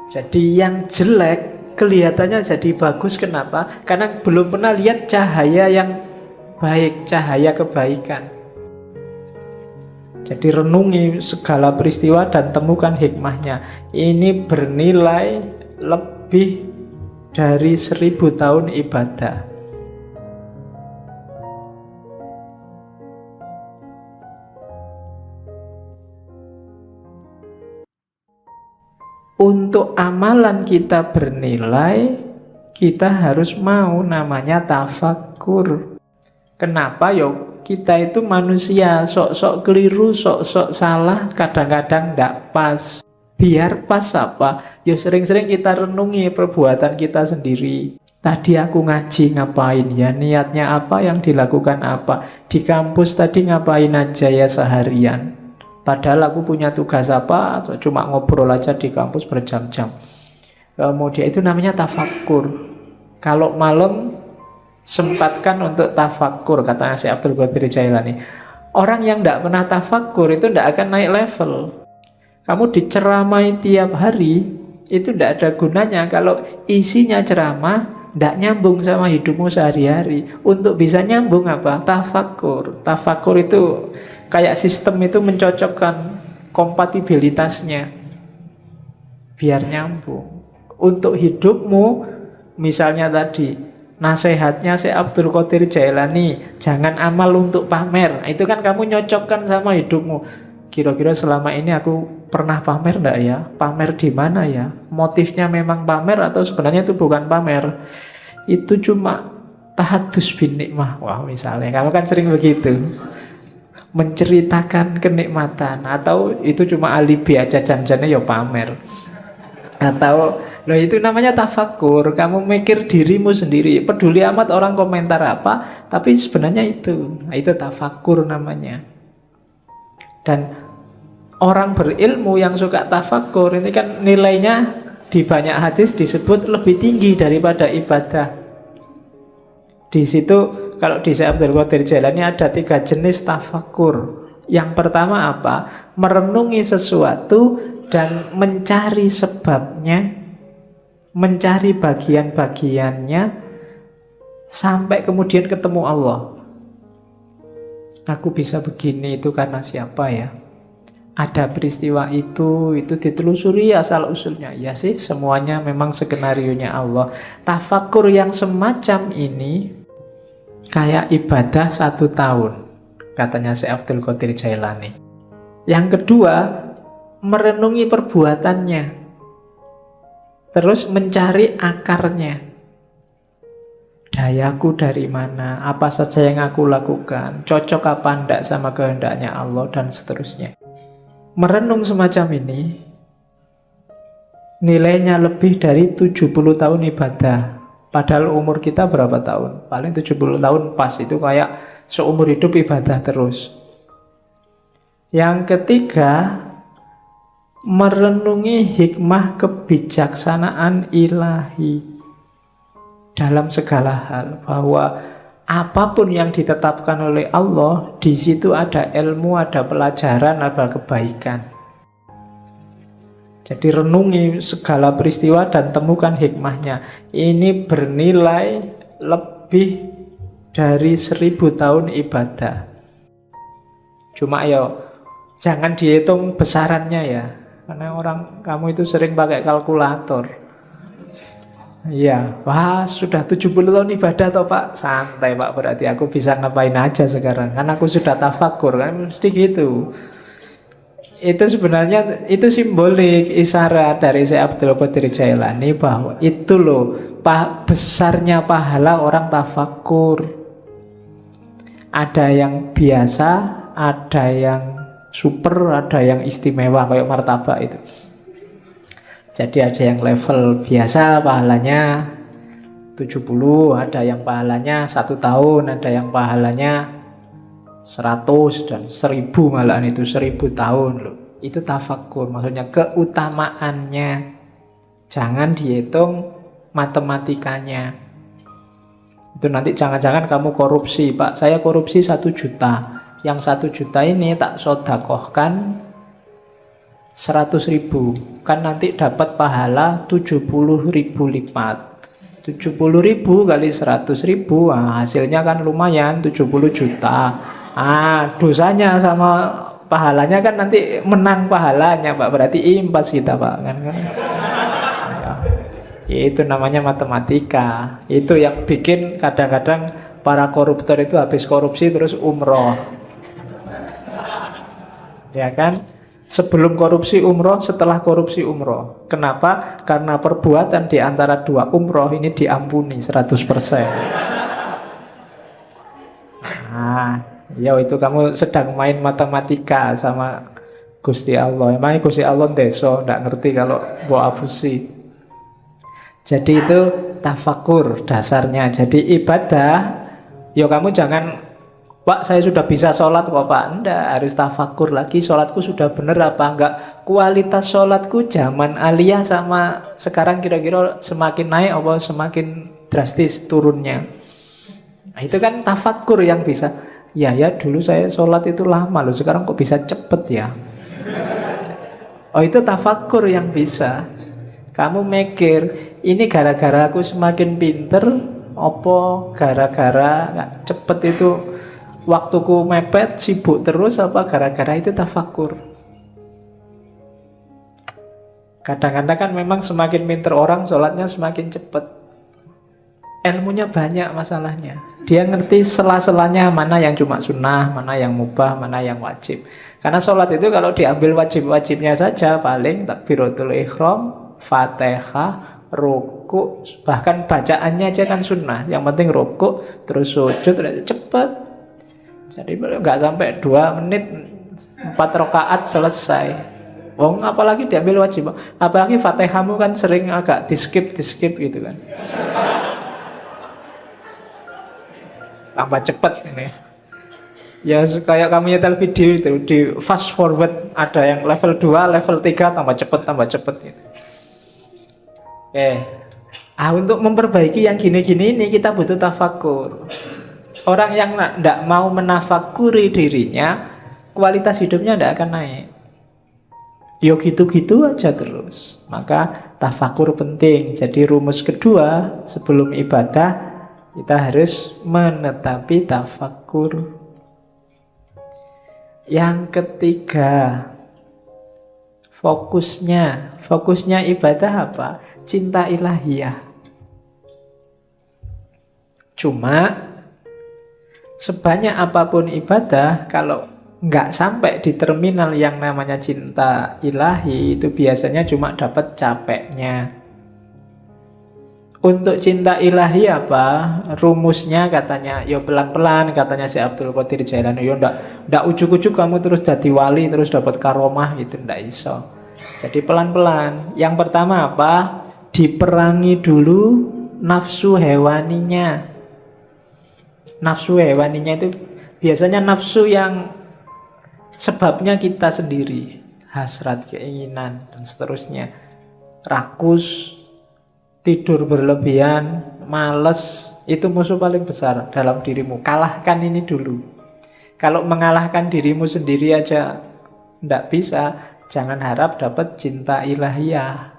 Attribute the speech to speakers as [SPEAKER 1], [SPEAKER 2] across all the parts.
[SPEAKER 1] Jadi yang jelek kelihatannya jadi bagus. Kenapa? Karena belum pernah lihat cahaya yang baik, cahaya kebaikan. Jadi renungi segala peristiwa dan temukan hikmahnya. Ini bernilai lebih dari 1000 tahun ibadah. Untuk amalan kita bernilai, kita harus mau namanya tafakkur. Kenapa? Yo, kita itu manusia, sok-sok keliru, sok-sok salah, kadang-kadang tidak pas. Biar pas apa? Yo sering-sering kita renungi perbuatan kita sendiri. Tadi aku ngaji ngapain ya? Niatnya apa, yang dilakukan apa? Di kampus tadi ngapain aja ya seharian? Padahal aku punya tugas apa, atau cuma ngobrol aja di kampus berjam-jam. Kemudian itu namanya tafakkur. Kalau malam sempatkan untuk tafakkur, katanya Syekh Abdul Qadir Jailani. Orang yang tidak pernah tafakkur itu tidak akan naik level. Kamu diceramai tiap hari, itu tidak ada gunanya kalau isinya ceramah tidak nyambung sama hidupmu sehari-hari. Untuk bisa nyambung apa? Tafakkur. Tafakkur itu kayak sistem itu mencocokkan kompatibilitasnya biar nyambung. Untuk hidupmu, misalnya tadi nasihatnya Syekh Abdul Qadir Jailani, jangan amal untuk pamer. Itu kan kamu nyocokkan sama hidupmu. Kira-kira selama ini aku pernah pamer enggak ya? Pamer di mana ya? Motifnya memang pamer atau sebenarnya itu bukan pamer? Itu cuma tahadus bin nikmah. Wah, misalnya kamu kan sering begitu, menceritakan kenikmatan, atau itu cuma alibi aja, janjinya ya pamer. Atau loh, itu namanya tafakkur. Kamu mikir dirimu sendiri, peduli amat orang komentar apa, tapi sebenarnya itu. Nah, itu tafakkur namanya. Dan orang berilmu yang suka tafakkur ini kan nilainya di banyak hadis disebut lebih tinggi daripada ibadah. Di situ kalau di Syekh Abdul Qadir Jailani ada 3 jenis tafakkur. Yang pertama apa? Merenungi sesuatu dan mencari sebabnya, mencari bagian-bagiannya sampai kemudian ketemu Allah. Aku bisa begini itu karena siapa ya? Ada peristiwa itu ditelusuri asal usulnya. Ya sih, semuanya memang skenarionya Allah. Tafakkur yang semacam ini kayak ibadah 1 tahun, katanya Syekh Abdul Qadir Jailani. Yang kedua, merenungi perbuatannya, terus mencari akarnya. Dayaku dari mana, apa saja yang aku lakukan, cocok apa enggak sama kehendaknya Allah, dan seterusnya. Merenung semacam ini nilainya lebih dari 70 tahun ibadah. Padahal umur kita berapa tahun? Paling 70 tahun pas, itu kayak seumur hidup ibadah terus. Yang ketiga, merenungi hikmah kebijaksanaan ilahi dalam segala hal, bahwa apapun yang ditetapkan oleh Allah, di situ ada ilmu, ada pelajaran, ada kebaikan. Jadi renungi segala peristiwa dan temukan hikmahnya. Ini bernilai lebih dari 1000 tahun ibadah. Cuma ya jangan dihitung besarannya ya, karena kamu itu sering pakai kalkulator. Iya, wah sudah 70 tahun ibadah toh Pak. Santai Pak, berarti aku bisa ngapain aja sekarang, kan aku sudah tafakkur, kan mesti gitu. Itu sebenarnya itu simbolik, isyarat dari Syekh Abdul Qadir Jailani bahwa itu loh besarnya pahala orang tafakkur. Ada yang biasa, ada yang super, ada yang istimewa kayak martabak itu. Jadi ada yang level biasa pahalanya 70, ada yang pahalanya 1 tahun, ada yang pahalanya 100 dan 1000, malahan itu 1000 tahun loh. Itu tafakkur, maksudnya keutamaannya. Jangan dihitung matematikanya. Itu nanti jangan-jangan kamu korupsi, Pak, saya korupsi 1 juta. Yang 1 juta ini tak sodakohkan 100.000, kan nanti dapat pahala 70.000 lipat. 70.000 kali 100.000, nah, hasilnya kan lumayan 70 juta. Dosanya sama pahalanya kan nanti menang pahalanya, Pak. Berarti impas kita, Pak. Kan? Itu namanya matematika. Itu yang bikin kadang-kadang para koruptor itu habis korupsi terus umroh. Ya kan? Sebelum korupsi umroh, setelah korupsi umroh. Kenapa? Karena perbuatan di antara dua umroh ini diampuni 100%. Ya itu kamu sedang main matematika sama Gusti Allah. Emangnya Gusti Allah deso, nggak ngerti kalau buat abusi. Jadi itu tafakur dasarnya. Jadi ibadah, ya kamu jangan, Pak, saya sudah bisa sholat kok, Pak. Enggak, harus tafakur lagi. Sholatku sudah bener apa enggak? Kualitas sholatku zaman aliyah sama sekarang kira-kira semakin naik apa semakin drastis turunnya. Nah, itu kan tafakur yang bisa. Ya dulu saya sholat itu lama loh, sekarang kok bisa cepet ya? Oh, itu tafakur yang bisa. Kamu mikir, ini gara-gara aku semakin pinter, apa gara-gara cepet itu waktuku mepet, sibuk terus, apa gara-gara itu tafakur. Kadang-kadang kan memang semakin pinter orang, sholatnya semakin cepat. Ilmunya banyak masalahnya. Dia ngerti sela-selanya mana yang cuma sunnah, mana yang mubah, mana yang wajib. Karena sholat itu kalau diambil wajib-wajibnya saja, paling takbiratul ihram, Fatihah, ruku, bahkan bacaannya aja kan sunnah. Yang penting ruku, terus sujud, cepat. Jadi nggak sampai 2 menit 4 rakaat selesai. Apalagi diambil wajib. Apalagi Fatihahmu kan sering agak di-skip gitu kan. Tambah cepet ini. Ya kayak kamu nyetel video itu, di fast forward ada yang level 2, level 3 tambah cepet gitu. Untuk memperbaiki yang gini-gini ini kita butuh tafakur. Orang yang tidak mau menafakuri dirinya, kualitas hidupnya tidak akan naik. Yo gitu-gitu aja terus. Maka tafakur penting. Jadi rumus kedua sebelum ibadah, kita harus menetapi tafakur. Yang ketiga, fokusnya ibadah apa? Cinta ilahiyah. Cuma sebanyak apapun ibadah, kalau nggak sampai di terminal yang namanya cinta ilahi, itu biasanya cuma dapat capeknya. Untuk cinta ilahi apa? Rumusnya katanya, yo pelan-pelan, katanya si Abdul Qadir Jailani. Yo ndak ujuk-ujuk kamu terus jadi wali, terus dapat karomah gitu, ndak iso. Jadi pelan-pelan. Yang pertama apa? Diperangi dulu nafsu hewaninya. Nafsu hewaninya itu biasanya nafsu yang sebabnya kita sendiri, hasrat, keinginan, dan seterusnya. Rakus, tidur berlebihan, malas, itu musuh paling besar dalam dirimu. Kalahkan ini dulu. Kalau mengalahkan dirimu sendiri aja tidak bisa, jangan harap dapat cinta ilahiyah.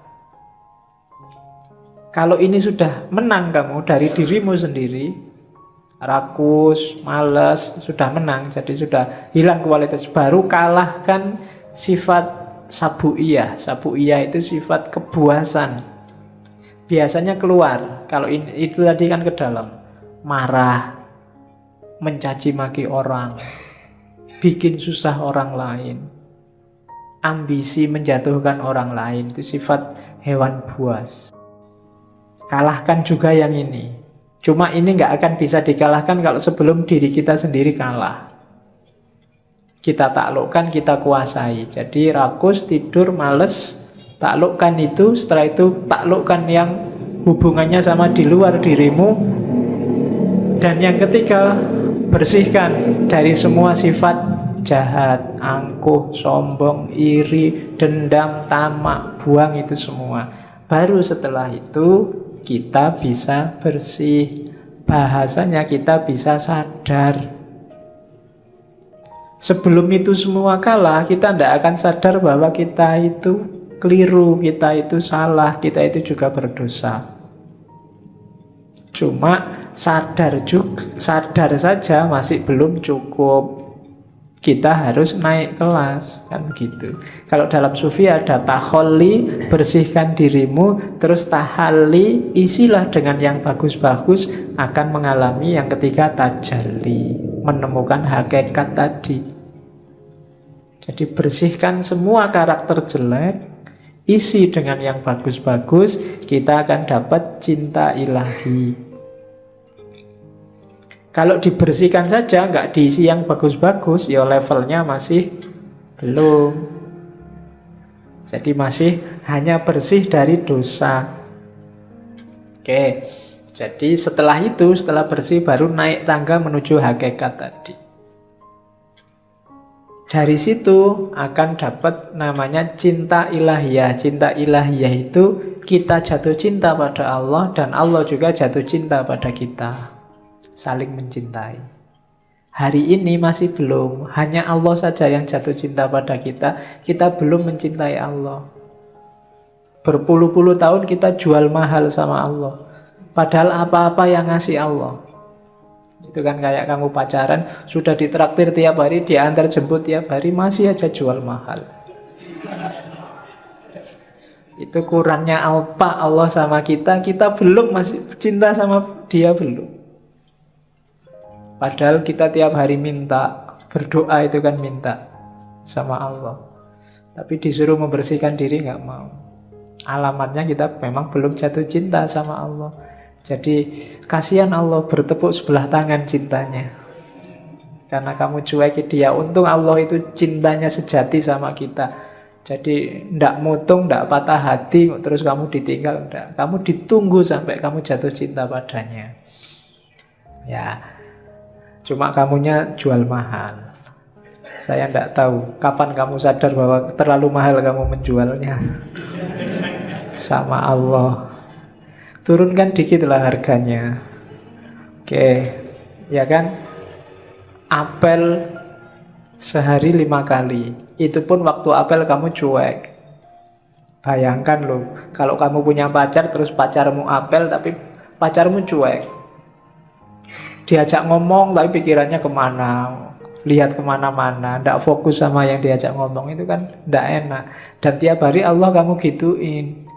[SPEAKER 1] Kalau ini sudah menang kamu dari dirimu sendiri, rakus, malas, sudah menang, jadi sudah hilang kualitas, baru kalahkan sifat sabu'iyah. Sabu'iyah itu sifat kebuasan. Biasanya keluar, kalau itu tadi kan ke dalam. Marah, mencaci maki orang, bikin susah orang lain, ambisi menjatuhkan orang lain, itu sifat hewan buas. Kalahkan juga yang ini. Cuma ini nggak akan bisa dikalahkan kalau sebelum diri kita sendiri kalah. Kita taklukkan, kita kuasai. Jadi rakus, tidur, males, taklukkan itu. Setelah itu taklukkan yang hubungannya sama di luar dirimu. Dan yang ketiga, bersihkan dari semua sifat jahat, angkuh, sombong, iri, dendam, tamak. Buang itu semua. Baru setelah itu kita bisa bersih. Bahasanya kita bisa sadar. Sebelum itu semua kalah, kita tidak akan sadar bahwa kita itu keliru, kita itu salah, kita itu juga berdosa. Cuma sadar saja masih belum cukup. Kita harus naik kelas, kan begitu. Kalau dalam sufi ada taholli, bersihkan dirimu, terus tahalli, isilah dengan yang bagus-bagus, akan mengalami yang ketiga tajalli, menemukan hakikat tadi. Jadi bersihkan semua karakter jelek, isi dengan yang bagus-bagus, kita akan dapat cinta ilahi. Kalau dibersihkan saja, nggak diisi yang bagus-bagus, ya levelnya masih belum. Jadi masih hanya bersih dari dosa. Oke, jadi setelah itu, setelah bersih, baru naik tangga menuju hakikat tadi. Dari situ akan dapat namanya cinta ilahiyah. Cinta ilahiyah itu kita jatuh cinta pada Allah, dan Allah juga jatuh cinta pada kita. Saling mencintai. Hari ini masih belum, hanya Allah saja yang jatuh cinta pada kita. Kita belum mencintai Allah. Berpuluh-puluh tahun kita jual mahal sama Allah, padahal apa-apa yang ngasih Allah. Itu kan kayak kamu pacaran, sudah ditraktir tiap hari, diantar jemput tiap hari, masih aja jual mahal. Itu kurangnya apa Allah sama kita. Kita belum masih cinta sama dia, belum. Padahal kita tiap hari minta, berdoa itu kan minta sama Allah. Tapi disuruh membersihkan diri nggak mau. Alamatnya kita memang belum jatuh cinta sama Allah. Jadi kasihan Allah, bertepuk sebelah tangan cintanya. Karena kamu cuekin dia. Untung Allah itu cintanya sejati sama kita. Jadi ndak mutung, ndak patah hati, terus kamu ditinggal, ndak. Kamu ditunggu sampai kamu jatuh cinta padanya. Ya, cuma kamunya jual mahal. Saya ndak tahu kapan kamu sadar bahwa terlalu mahal kamu menjualnya sama Allah. Turunkan dikit lah harganya. Oke, ya kan? Apel sehari 5 kali. Itu pun waktu apel kamu cuek. Bayangkan loh, kalau kamu punya pacar, terus pacarmu apel, tapi pacarmu cuek. Diajak ngomong, tapi pikirannya kemana, lihat kemana-mana, tidak fokus sama yang diajak ngomong, itu kan tidak enak. Dan tiap hari Allah kamu gituin.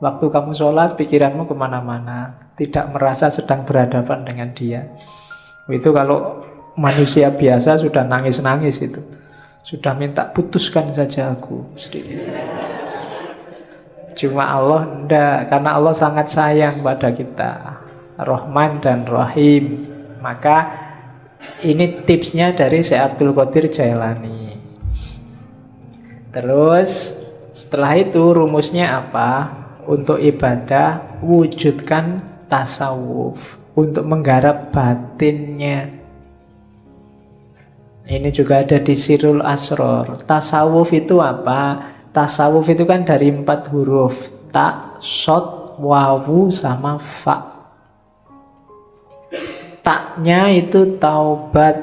[SPEAKER 1] Waktu kamu sholat, pikiranmu kemana-mana, tidak merasa sedang berhadapan dengan dia. Itu kalau manusia biasa sudah nangis-nangis itu. Sudah minta putuskan saja aku sedikit. Cuma Allah enggak, karena Allah sangat sayang pada kita. Rahman dan Rahim. Maka ini tipsnya dari Syekh Abdul Qadir Jailani. Terus setelah itu rumusnya apa? Untuk ibadah, wujudkan tasawuf untuk menggarap batinnya. Ini juga ada di Sirul Asror. Tasawuf itu apa? Tasawuf itu kan dari 4 huruf. Ta, sod, wawu, sama fa. Taknya itu taubat,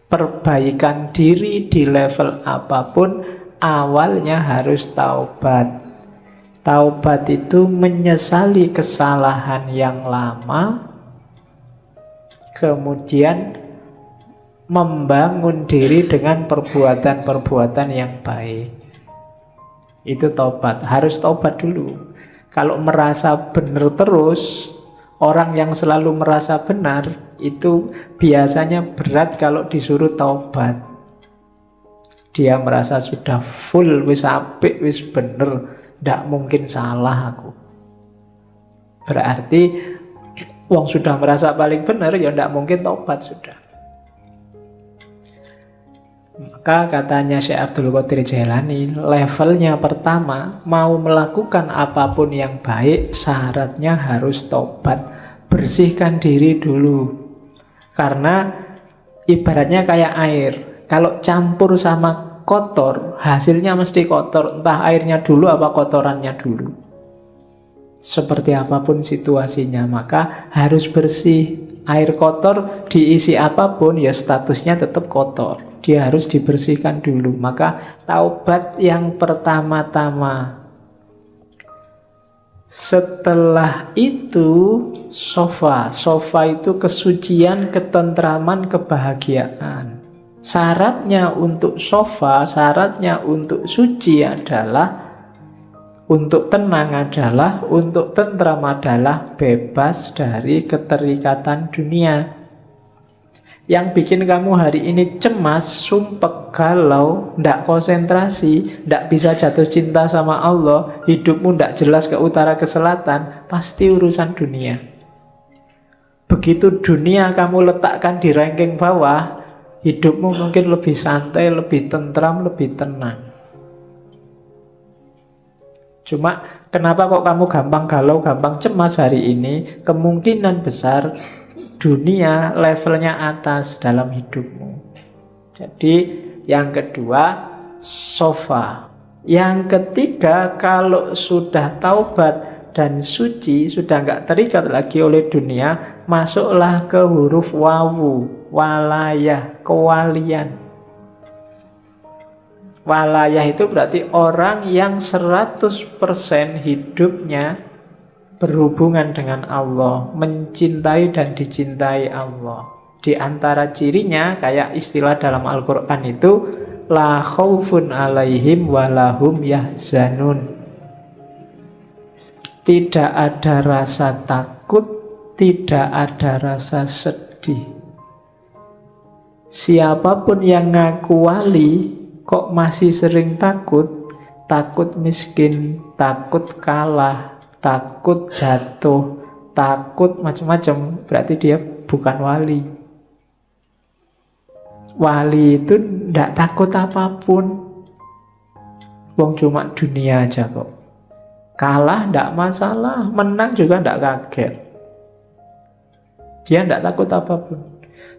[SPEAKER 1] perbaikan diri di level apapun, awalnya harus taubat. Taubat itu menyesali kesalahan yang lama, kemudian membangun diri dengan perbuatan-perbuatan yang baik. Itu taubat, harus taubat dulu. Kalau merasa benar terus, orang yang selalu merasa benar, itu biasanya berat kalau disuruh taubat. Dia merasa sudah full, wis apik, wis bener, ndak mungkin salah aku. Berarti wong sudah merasa paling benar, ya ndak mungkin taubat sudah. Maka katanya Syekh Abdul Qadir Jailani, levelnya pertama, mau melakukan apapun yang baik, syaratnya harus taubat. Bersihkan diri dulu. Karena ibaratnya kayak air, kalau campur sama kotor, hasilnya mesti kotor. Entah airnya dulu apa kotorannya dulu. Seperti apapun situasinya, maka harus bersih. Air kotor diisi apapun ya statusnya tetap kotor. Dia harus dibersihkan dulu. Maka taubat yang pertama-tama. Setelah itu sofa. Sofa itu kesucian, ketentraman, kebahagiaan. Syaratnya untuk sofa, syaratnya untuk suci adalah, untuk tenang adalah, untuk tentram adalah bebas dari keterikatan dunia. Yang bikin kamu hari ini cemas, sumpek, galau, ndak konsentrasi, ndak bisa jatuh cinta sama Allah, hidupmu ndak jelas ke utara ke selatan, pasti urusan dunia. Begitu dunia kamu letakkan di ranking bawah, hidupmu mungkin lebih santai, lebih tentram, lebih tenang. Cuma kenapa kok kamu gampang galau, gampang cemas hari ini? Kemungkinan besar dunia levelnya atas dalam hidupmu. Jadi yang kedua sofa. Yang ketiga, kalau sudah taubat dan suci, sudah nggak terikat lagi oleh dunia, masuklah ke huruf wawu, walayah, kewalian. Walayah itu berarti orang yang 100% hidupnya berhubungan dengan Allah, mencintai dan dicintai Allah. Di antara cirinya, kayak istilah dalam Al-Quran itu, la khaufun alaihim walahum yahzanun. Tidak ada rasa takut, tidak ada rasa sedih. Siapapun yang ngaku wali kok masih sering takut, takut miskin, takut kalah, takut jatuh, takut macam-macam, berarti dia bukan wali. Wali itu tidak takut apapun. Wong cuma dunia aja kok. Kalah tidak masalah, menang juga tidak kaget. Dia tidak takut apapun.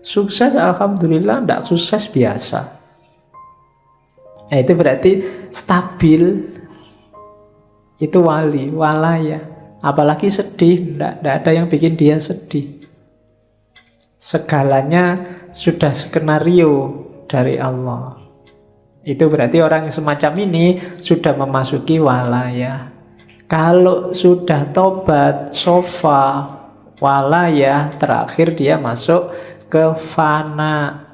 [SPEAKER 1] Sukses alhamdulillah, tidak sukses biasa. Nah, itu berarti stabil. Itu wali, walaya. Apalagi sedih, tidak ada yang bikin dia sedih. Segalanya sudah skenario dari Allah. Itu berarti orang yang semacam ini sudah memasuki walaya. Kalau sudah tobat, sofa, walaya, terakhir dia masuk ke fana.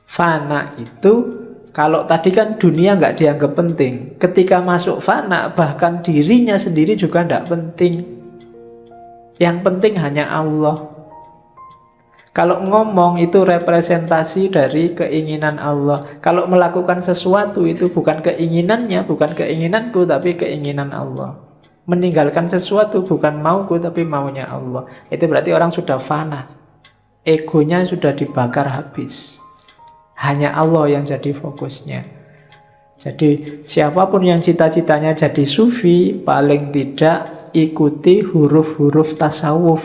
[SPEAKER 1] Fana itu, kalau tadi kan dunia nggak dianggap penting, ketika masuk fana bahkan dirinya sendiri juga nggak penting. Yang penting hanya Allah. Kalau ngomong itu representasi dari keinginan Allah. Kalau melakukan sesuatu itu bukan keinginannya, bukan keinginanku, tapi keinginan Allah. Meninggalkan sesuatu bukan mauku, tapi maunya Allah. Itu berarti orang sudah fana. Egonya sudah dibakar habis. Hanya Allah yang jadi fokusnya. Jadi siapapun yang cita-citanya jadi sufi, paling tidak ikuti huruf-huruf tasawuf.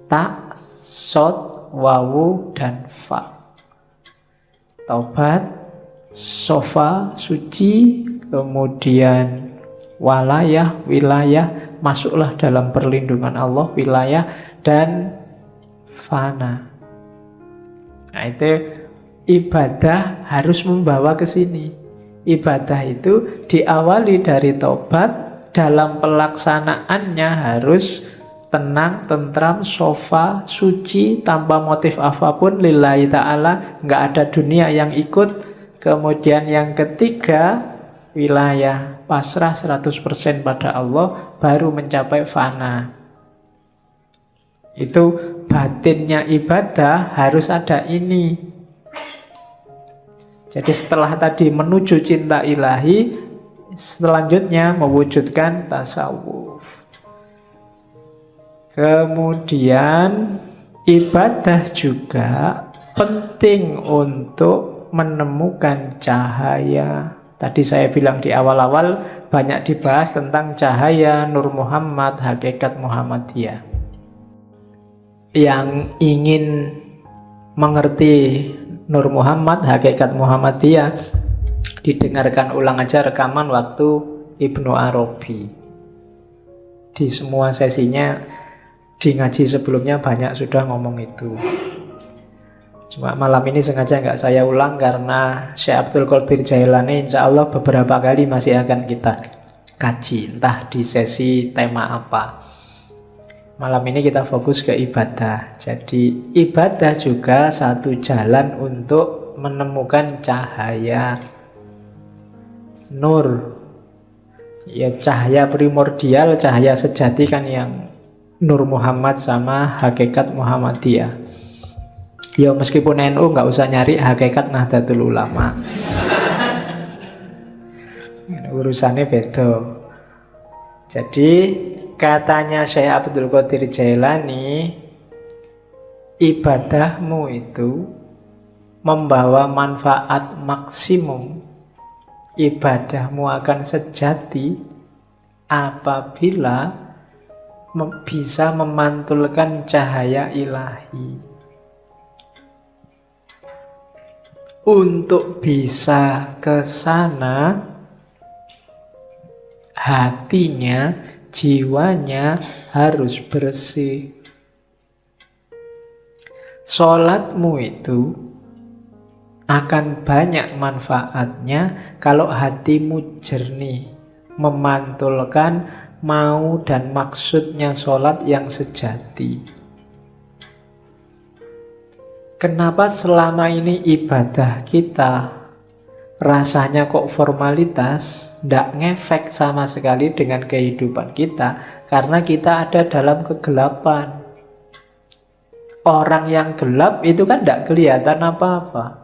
[SPEAKER 1] Ta, sod, wawu, dan fa. Taubat, sofa, suci, kemudian walayah, wilayah, masuklah dalam perlindungan Allah, wilayah, dan fana. Nah, itu ibadah harus membawa ke sini. Ibadah itu diawali dari taubat, dalam pelaksanaannya harus tenang, tentram, sofa, suci, tanpa motif apapun, lillahi ta'ala, nggak ada dunia yang ikut. Kemudian yang ketiga, wilayah, pasrah 100% pada Allah, baru mencapai fana. Itu batinnya ibadah harus ada ini. Jadi setelah tadi menuju cinta ilahi, selanjutnya mewujudkan tasawuf. Kemudian ibadah juga penting untuk menemukan cahaya. Tadi saya bilang di awal-awal banyak dibahas tentang cahaya Nur Muhammad, hakikat Muhammadiyah. Yang ingin mengerti Nur Muhammad, hakikat Muhammadiyah, didengarkan ulang aja rekaman waktu Ibnu Arabi. Di semua sesinya Di ngaji sebelumnya banyak sudah ngomong itu. Cuma malam ini sengaja nggak saya ulang karena Syekh Abdul Qadir Jailani insya Allah beberapa kali masih akan kita kaji, entah di sesi tema apa. Malam ini kita fokus ke ibadah. Jadi ibadah juga satu jalan untuk menemukan cahaya nur. Ya cahaya primordial, cahaya sejati kan yang Nur Muhammad sama hakikat Muhammadiyah. Ya meskipun NU nggak usah nyari hakikat Nahdlatul Ulama. Urusannya beda. Jadi katanya Syekh Abdul Qadir Jailani, ibadahmu itu membawa manfaat maksimum. Ibadahmu akan sejati apabila bisa memantulkan cahaya ilahi. Untuk bisa ke sana, hatinya, jiwanya harus bersih. Sholatmu itu akan banyak manfaatnya kalau hatimu jernih, memantulkan mau dan maksudnya sholat yang sejati. Kenapa selama ini ibadah kita rasanya kok formalitas, tidak ngefek sama sekali dengan kehidupan kita? Karena kita ada dalam kegelapan. Orang yang gelap itu kan tidak kelihatan apa-apa.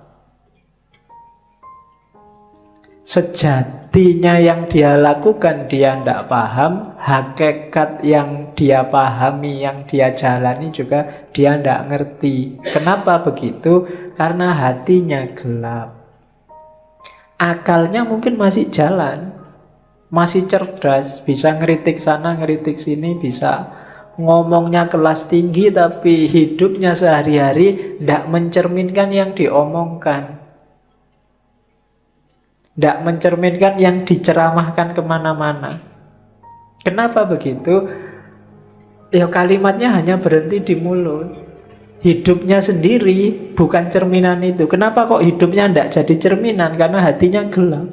[SPEAKER 1] Sejatinya yang dia lakukan dia tidak paham, hakikat yang dia pahami, yang dia jalani juga dia tidak ngerti. Kenapa begitu? Karena hatinya gelap. Akalnya mungkin masih jalan, masih cerdas, bisa ngeritik sana, ngeritik sini, bisa ngomongnya kelas tinggi, tapi hidupnya sehari-hari tidak mencerminkan yang diomongkan. Tidak mencerminkan yang diceramahkan kemana-mana. Kenapa begitu? Ya kalimatnya hanya berhenti di mulut. Hidupnya sendiri bukan cerminan itu. Kenapa kok hidupnya tidak jadi cerminan? Karena hatinya gelap.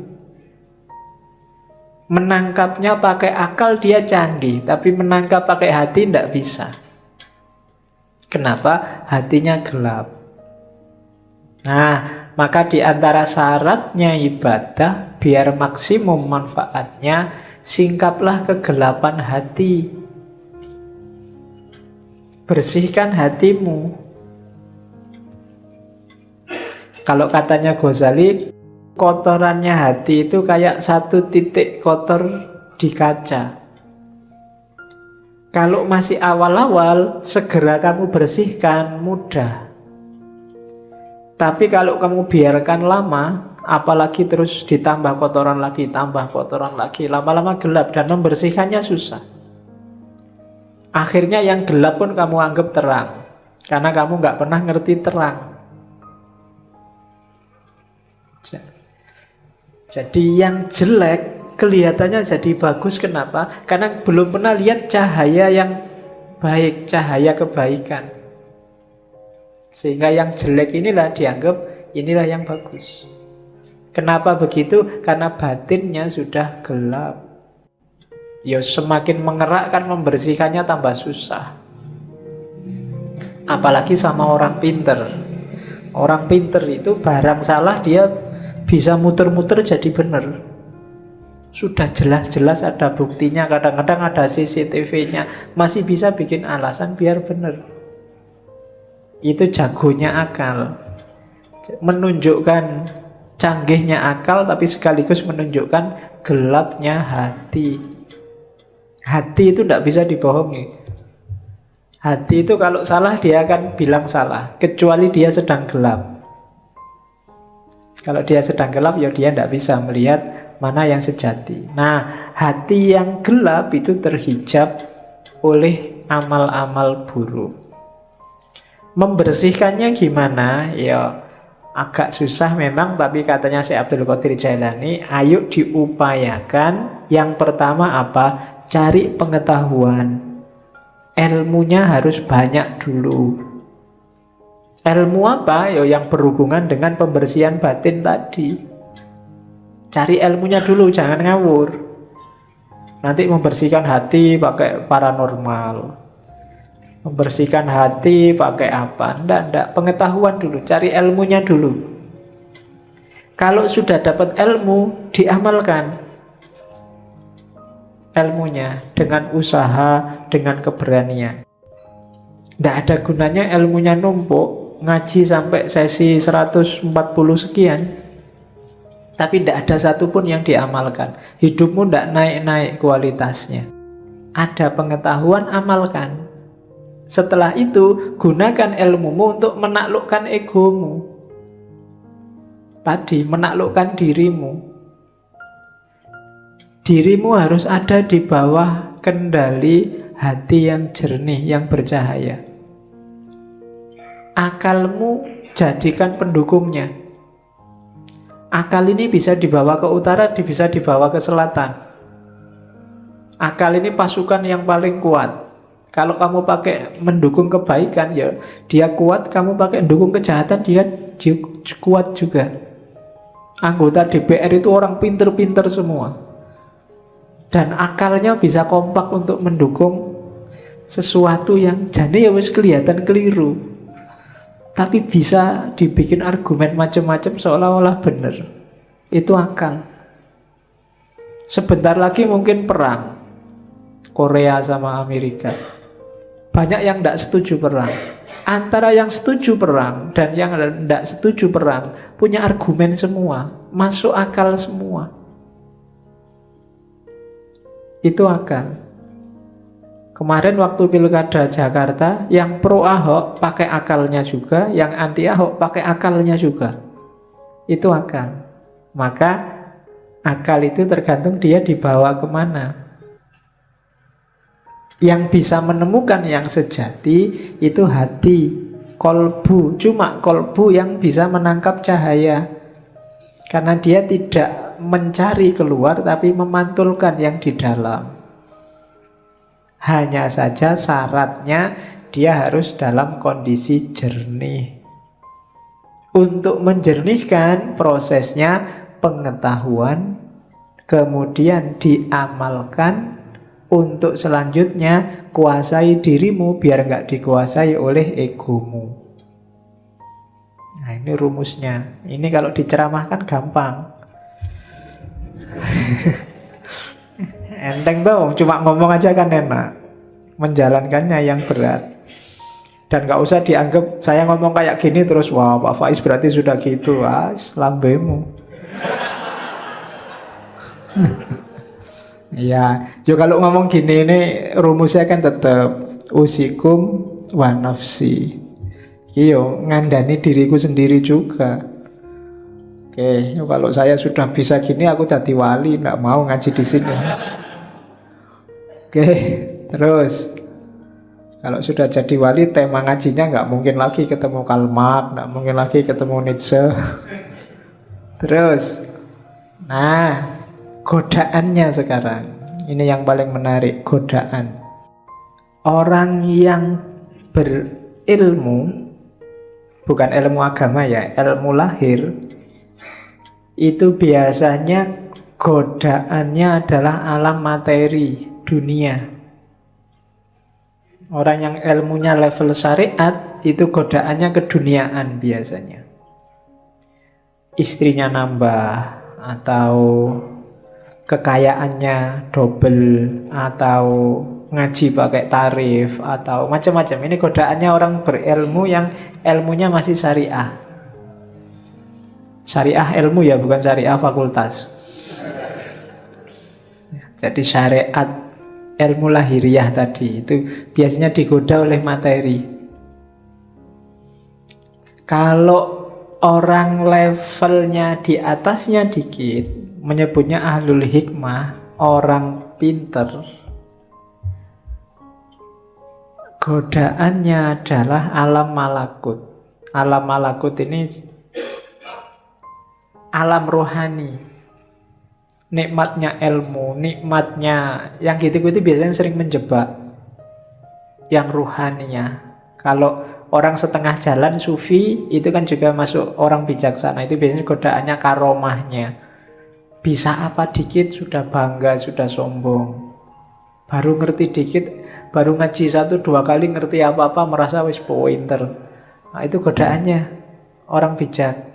[SPEAKER 1] Menangkapnya pakai akal dia canggih, tapi menangkap pakai hati tidak bisa. Kenapa? Hatinya gelap. Nah, maka di antara syaratnya ibadah biar maksimum manfaatnya, singkaplah kegelapan hati. Bersihkan hatimu. Kalau katanya Ghazali, kotorannya hati itu kayak satu titik kotor di kaca. Kalau masih awal-awal, segera kamu bersihkan, mudah. Tapi kalau kamu biarkan lama, apalagi terus ditambah kotoran lagi, tambah kotoran lagi, lama-lama gelap dan membersihkannya susah. Akhirnya yang gelap pun kamu anggap terang, karena kamu nggak pernah ngerti terang. Jadi yang jelek kelihatannya jadi bagus. Kenapa? Karena belum pernah lihat cahaya yang baik, cahaya kebaikan. Sehingga yang jelek inilah dianggap inilah yang bagus. Kenapa begitu? Karena batinnya sudah gelap. Ya semakin mengerakkan, membersihkannya tambah susah. Apalagi sama orang pinter. Orang pinter itu barang salah dia bisa muter-muter jadi benar. Sudah jelas-jelas ada buktinya, kadang-kadang ada CCTV-nya, masih bisa bikin alasan biar benar. Itu jagonya akal. Menunjukkan canggihnya akal, tapi sekaligus menunjukkan gelapnya hati. Hati itu tidak bisa dibohongi. Hati itu kalau salah dia akan bilang salah, kecuali dia sedang gelap. Kalau dia sedang gelap, ya dia tidak bisa melihat mana yang sejati. Nah, hati yang gelap itu terhijab oleh amal-amal buruk. Membersihkannya gimana? Ya agak susah memang, tapi katanya Syekh Abdul Qadir Jailani, ayo diupayakan. Yang pertama apa? Cari pengetahuan. ilmunya harus banyak dulu. Ilmu apa? Ya yang berhubungan dengan pembersihan batin tadi. Cari ilmunya dulu, jangan ngawur. Nanti membersihkan hati pakai paranormal, membersihkan hati pakai apa? Enggak. Pengetahuan dulu, cari ilmunya dulu. Kalau sudah dapat ilmu, diamalkan ilmunya dengan usaha, dengan keberanian. Tidak ada gunanya ilmunya numpuk, ngaji sampai sesi 140 sekian, tapi tidak ada satupun yang diamalkan. Hidupmu tidak naik-naik kualitasnya. Ada pengetahuan, amalkan. Setelah itu, gunakan ilmumu untuk menaklukkan egomu. Tadi, menaklukkan dirimu. Dirimu harus ada di bawah kendali hati yang jernih, yang bercahaya. Akalmu jadikan pendukungnya. Akal ini bisa dibawa ke utara, bisa dibawa ke selatan. Akal ini pasukan yang paling kuat. Kalau kamu pakai mendukung kebaikan, ya dia kuat. Kamu pakai mendukung kejahatan, dia kuat juga. Anggota DPR itu orang pinter-pinter semua. Dan akalnya bisa kompak untuk mendukung sesuatu yang jane ya wis kelihatan keliru. Tapi bisa dibikin argumen macam-macam seolah-olah benar. Itu akal. Sebentar lagi mungkin perang Korea sama Amerika. Banyak yang tidak setuju perang. Antara yang setuju perang dan yang tidak setuju perang punya argumen semua, masuk akal semua. Itu akal. Kemarin waktu pilkada Jakarta, yang pro Ahok pakai akalnya juga, yang anti Ahok pakai akalnya juga. Itu akal. Maka akal itu tergantung dia dibawa kemana. Yang bisa menemukan yang sejati itu hati, kolbu. Cuma kolbu yang bisa menangkap cahaya. Karena dia tidak mencari keluar, tapi memantulkan yang di dalam. Hanya saja syaratnya dia harus dalam kondisi jernih. Untuk menjernihkan prosesnya pengetahuan, kemudian diamalkan. Untuk selanjutnya kuasai dirimu biar nggak dikuasai oleh egomu. Nah ini rumusnya. Ini kalau diceramahkan gampang. Enteng dong, cuma ngomong aja kan enak. Menjalankannya yang berat. Dan gak usah dianggap saya ngomong kayak gini terus, wah Pak Faiz berarti sudah gitu. Lambemu. Ya, kalau ngomong gini ini rumusnya kan tetap usikum wa nafsi. Yo ngandani diriku sendiri juga. Oke, kalau saya sudah bisa gini aku tadi wali, nggak mau ngaji di sini. Oke, terus kalau sudah jadi wali, tema ngajinya nggak mungkin lagi ketemu Karl Marx, nggak mungkin lagi ketemu Nietzsche. Terus, nah, godaannya sekarang, ini yang paling menarik, godaan. Orang yang berilmu, bukan ilmu agama ya, ilmu lahir, itu biasanya godaannya adalah alam materi, dunia. Orang yang ilmunya level syariat, itu godaannya keduniaan biasanya. Istrinya nambah, atau kekayaannya double, atau ngaji pakai tarif, atau macam-macam. Ini godaannya orang berilmu yang ilmunya masih syariah. Syariah ilmu ya, bukan syariah fakultas. Jadi syariat ilmu lahiriah tadi itu biasanya digoda oleh materi. Kalau orang levelnya di atasnya dikit, menyebutnya ahlul hikmah, orang pinter, godaannya adalah alam malakut. Alam malakut ini alam rohani, nikmatnya ilmu, nikmatnya yang gitu-gitu biasanya sering menjebak. yang ruhania. Kalau orang setengah jalan sufi itu kan juga masuk orang bijaksana. Itu biasanya godaannya karomahnya. Bisa apa dikit sudah bangga, sudah sombong. Baru ngerti dikit, baru ngaji 1-2 kali ngerti apa-apa merasa wis pointer. Nah, itu godaannya orang bijak.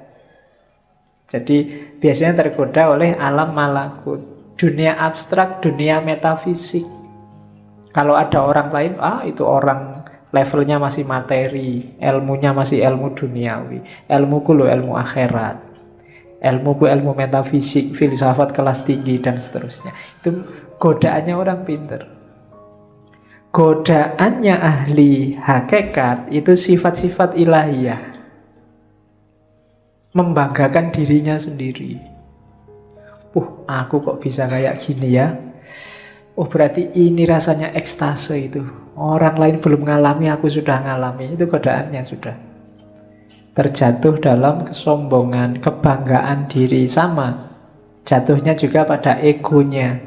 [SPEAKER 1] Jadi biasanya tergoda oleh alam malakut, dunia abstrak, dunia metafisik. Kalau ada orang lain, itu orang levelnya masih materi, ilmunya masih ilmu duniawi. Ilmuku loh ilmu akhirat, ilmuku ilmu metafisik, filsafat kelas tinggi dan seterusnya. Itu godaannya orang pinter. Godaannya ahli hakikat itu sifat-sifat ilahiyah, membanggakan dirinya sendiri. Aku kok bisa kayak gini ya. Berarti ini rasanya ekstase itu. Orang lain belum ngalami, aku sudah ngalami. Itu godaannya sudah. Terjatuh dalam kesombongan, kebanggaan diri. Sama jatuhnya juga pada egonya.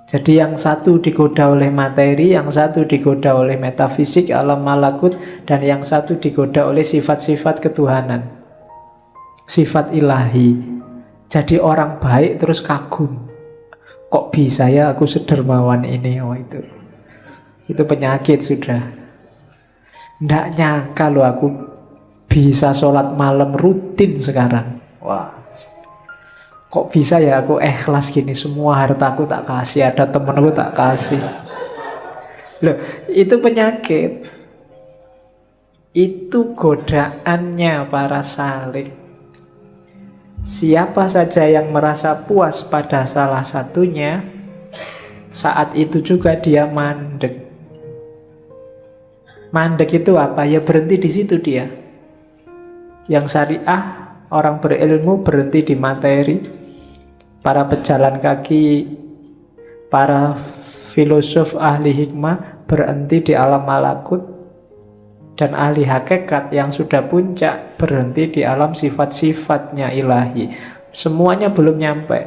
[SPEAKER 1] Jadi yang satu digoda oleh materi, yang satu digoda oleh metafisik, alam malakut, dan yang satu digoda oleh sifat-sifat ketuhanan, sifat ilahi. Jadi orang baik terus kagum. Kok bisa ya aku sedermawan ini? Itu penyakit sudah. Nggak nyangka loh aku bisa sholat malam rutin sekarang. Wah, kok bisa ya aku ikhlas gini, semua hartaku tak kasih, ada temenku tak kasih. Loh, itu penyakit. Itu godaannya para salik. Siapa saja yang merasa puas pada salah satunya, saat itu juga dia mandek. Mandek itu apa? Ya berhenti di situ dia. Yang syariah, orang berilmu berhenti di materi. Para pejalan kaki, para filosof ahli hikmah berhenti di alam malakut. Dan ahli hakikat yang sudah puncak berhenti di alam sifat-sifatnya ilahi. Semuanya belum nyampe,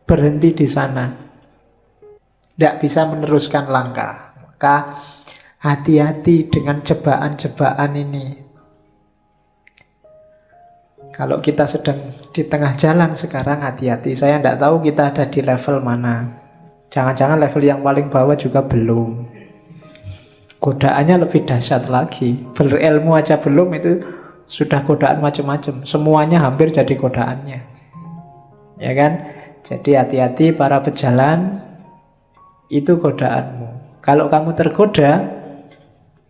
[SPEAKER 1] berhenti di sana, tidak bisa meneruskan langkah. Maka hati-hati dengan jebakan-jebakan ini. Kalau kita sedang di tengah jalan sekarang, hati-hati. Saya tidak tahu kita ada di level mana. Jangan-jangan level yang paling bawah juga belum. Godaannya lebih dahsyat lagi. Berilmu aja belum, itu sudah godaan macam-macam. Semuanya hampir jadi godaannya. Ya kan? Jadi hati-hati para pejalan, itu godaanmu. Kalau kamu tergoda,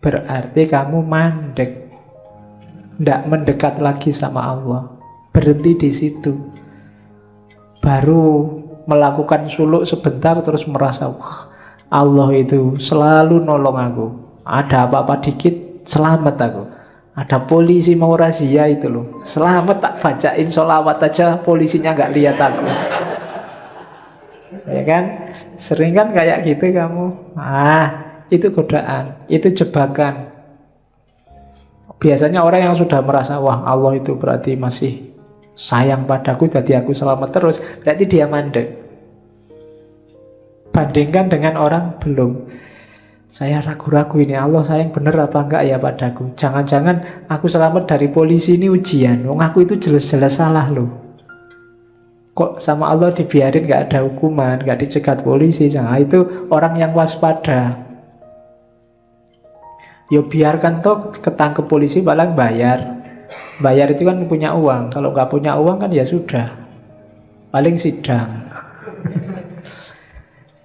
[SPEAKER 1] berarti kamu mandek. Tidak mendekat lagi sama Allah. Berhenti di situ. Baru melakukan suluk sebentar terus merasa, Allah itu selalu nolong aku. Ada apa-apa dikit, selamat aku. Ada polisi mau razia itu loh, selamat tak bacain sholawat aja, polisinya nggak lihat aku. Ya kan? Sering kan kayak gitu kamu. Itu godaan, itu jebakan. Biasanya orang yang sudah merasa, wah Allah itu berarti masih sayang padaku, jadi aku selamat terus, berarti dia mandek. Bandingkan dengan orang belum. Saya ragu-ragu ini, Allah sayang bener apa enggak ya padaku. Jangan-jangan aku selamat dari polisi ini ujian. Wong aku itu jelas-jelas salah loh. Kok sama Allah dibiarin gak ada hukuman, gak dicegat polisi. Nah, itu orang yang waspada. Ya biarkan toh ketangkep polisi, paling bayar. Bayar itu kan punya uang. Kalau gak punya uang kan ya sudah, paling sidang.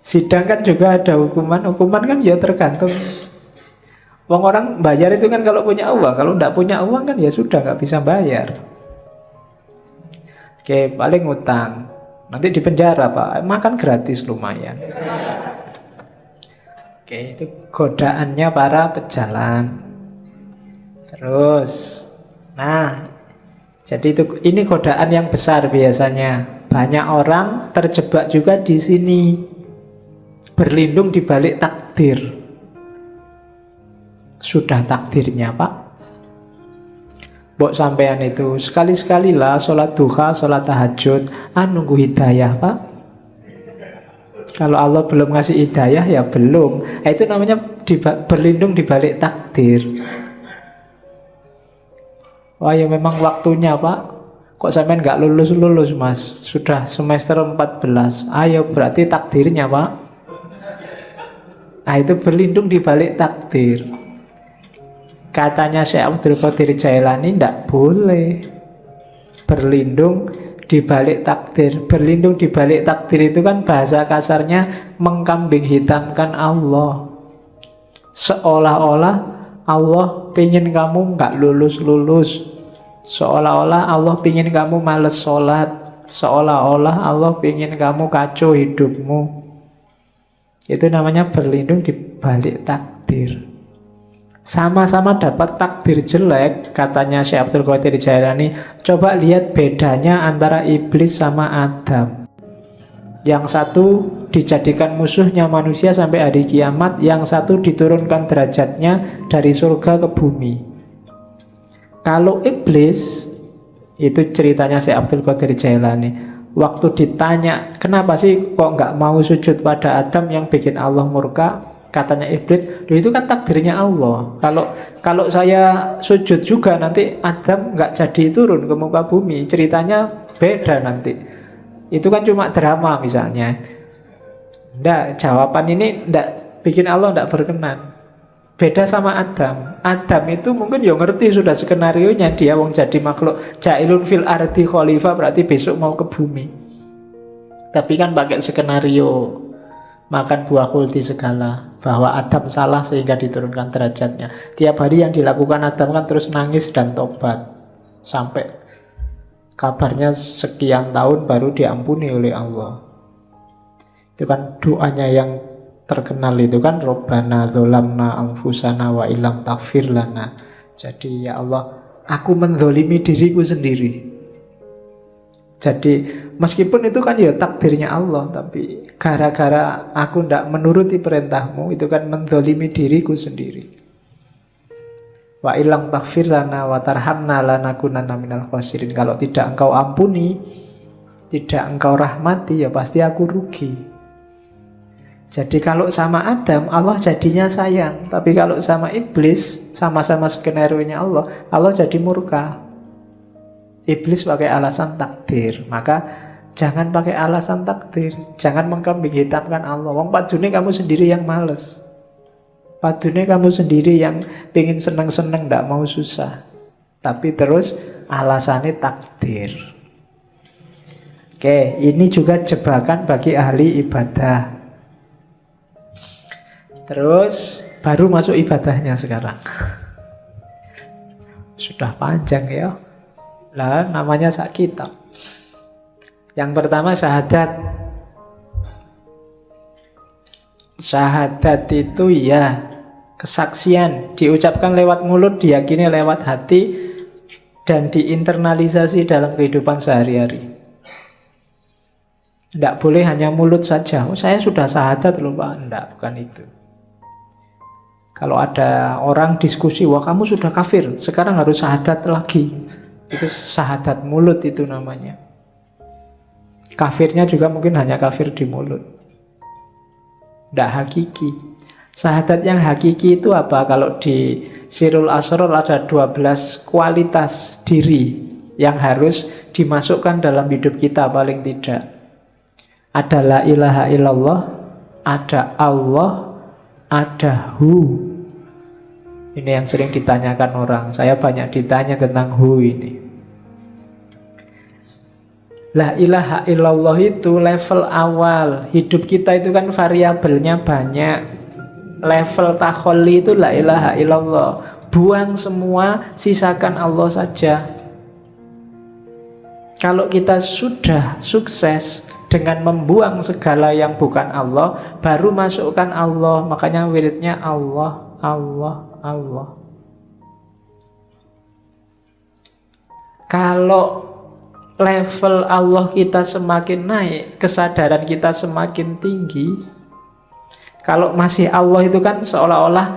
[SPEAKER 1] Sidang kan juga ada hukuman. Hukuman kan ya tergantung. Wong orang bayar itu kan kalau punya uang. Kalau tidak punya uang kan ya sudah, nggak bisa bayar. Oke, paling utang. Nanti di penjara Pak. Makan gratis lumayan. Oke, itu godaannya para pejalan. Terus, nah, jadi ini godaan yang besar biasanya. Banyak orang terjebak juga di sini. Berlindung di balik takdir. Sudah takdirnya Pak. Mbok sampean itu sekali-sekali lah sholat duha, sholat tahajud, nunggu hidayah Pak. Kalau Allah belum ngasih hidayah ya belum. Itu namanya berlindung di balik takdir. Wah ya memang waktunya Pak. Kok sampean nggak lulus-lulus Mas? Sudah semester 14. Ayo berarti takdirnya Pak. Nah itu berlindung di balik takdir. Katanya Syekh Abdul Qadir Jailani tidak boleh berlindung di balik takdir. Berlindung di balik takdir itu kan bahasa kasarnya mengkambing hitamkan Allah. Seolah-olah Allah pingin kamu nggak lulus-lulus. Seolah-olah Allah pingin kamu males sholat. Seolah-olah Allah pingin kamu kacau hidupmu. Itu namanya berlindung di balik takdir. Sama-sama dapat takdir jelek, katanya Syekh Abdul Qadir Jailani. Coba lihat bedanya antara iblis sama Adam. Yang satu dijadikan musuhnya manusia sampai hari kiamat, yang satu diturunkan derajatnya dari surga ke bumi. Kalau iblis, itu ceritanya Syekh Abdul Qadir Jailani, waktu ditanya kenapa sih kok nggak mau sujud pada Adam yang bikin Allah murka, katanya iblis, itu kan takdirnya Allah. Kalau saya sujud juga nanti Adam nggak jadi turun ke muka bumi, ceritanya beda nanti. Itu kan cuma drama misalnya. Nggak, jawaban ini nggak bikin Allah nggak berkenan. Beda sama Adam. Adam itu mungkin ya ngerti sudah skenarionya, dia wong jadi makhluk jailun fil ardi khalifah, berarti besok mau ke bumi. Tapi kan pakai skenario makan buah kulti segala, bahwa Adam salah sehingga diturunkan derajatnya. Tiap hari yang dilakukan Adam kan terus nangis dan tobat, sampai kabarnya sekian tahun baru diampuni oleh Allah. Itu kan doanya yang terkenal itu kan, Robbana dzolamna anfusana wa illam taghfir lana. Jadi ya Allah, aku menzolimi diriku sendiri. Jadi meskipun itu kan ya takdirnya Allah, tapi gara-gara aku tidak menuruti perintahmu, itu kan menzolimi diriku sendiri. Wa illam taghfir lana wa tarhamna lanakunanna minal khasirin. Kalau tidak engkau ampuni, tidak engkau rahmati, ya pasti aku rugi. Jadi kalau sama Adam, Allah jadinya sayang. Tapi kalau sama iblis, sama-sama skenario-nya Allah, Allah jadi murka. Iblis pakai alasan takdir. Maka jangan pakai alasan takdir. Jangan mengkambing hitamkan Allah. Wong padune kamu sendiri yang males. Padune kamu sendiri yang pengen seneng-seneng, gak mau susah. Tapi terus alasannya takdir. Oke, ini juga jebakan bagi ahli ibadah. Terus baru masuk ibadahnya sekarang. Sudah panjang ya. Lah namanya sak kitab. Yang pertama syahadat. Syahadat itu ya kesaksian, diucapkan lewat mulut, diyakini lewat hati, dan diinternalisasi dalam kehidupan sehari-hari. Tidak boleh hanya mulut saja. Oh, saya sudah syahadat loh Pak. Tidak, bukan itu. Kalau ada orang diskusi, wah kamu sudah kafir, sekarang harus syahadat lagi. Itu syahadat mulut itu namanya. Kafirnya juga mungkin hanya kafir di mulut. Tidak hakiki. Syahadat yang hakiki itu apa? Kalau di Sirul Asror ada 12 kualitas diri yang harus dimasukkan dalam hidup kita paling tidak. Ada la ilaha illallah, ada Allah, ada Hu. Ini yang sering ditanyakan orang. Saya banyak ditanya tentang Hu ini. La ilaha illallah itu level awal. Hidup kita itu kan variabelnya banyak. Level takholli itu la ilaha illallah. Buang semua, sisakan Allah saja. Kalau kita sudah sukses dengan membuang segala yang bukan Allah, baru masukkan Allah. Makanya wiridnya Allah, Allah, Allah. Kalau level Allah kita semakin naik, kesadaran kita semakin tinggi. Kalau masih Allah itu kan seolah-olah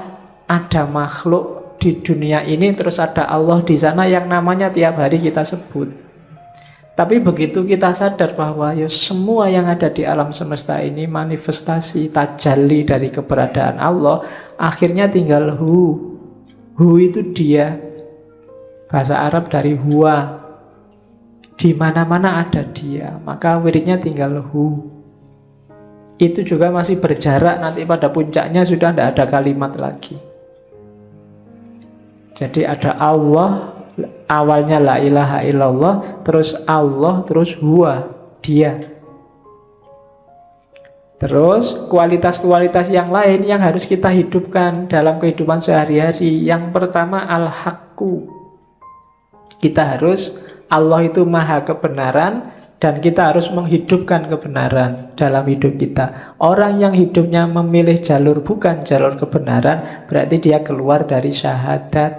[SPEAKER 1] ada makhluk di dunia ini, terus ada Allah di sana yang namanya tiap hari kita sebut. Tapi begitu kita sadar bahwa ya semua yang ada di alam semesta ini manifestasi tajalli dari keberadaan Allah, akhirnya tinggal hu. Hu itu dia. Bahasa Arab dari huwa. Di mana-mana ada dia, maka wiridnya tinggal hu. Itu juga masih berjarak, nanti pada puncaknya sudah tidak ada kalimat lagi. Jadi ada Allah, awalnya la ilaha illallah, terus Allah, terus huwa, dia. Terus kualitas-kualitas yang lain yang harus kita hidupkan dalam kehidupan sehari-hari. Yang pertama al-haqqu. Kita harus, Allah itu maha kebenaran, dan kita harus menghidupkan kebenaran dalam hidup kita. Orang yang hidupnya memilih jalur bukan jalur kebenaran, berarti dia keluar dari syahadat,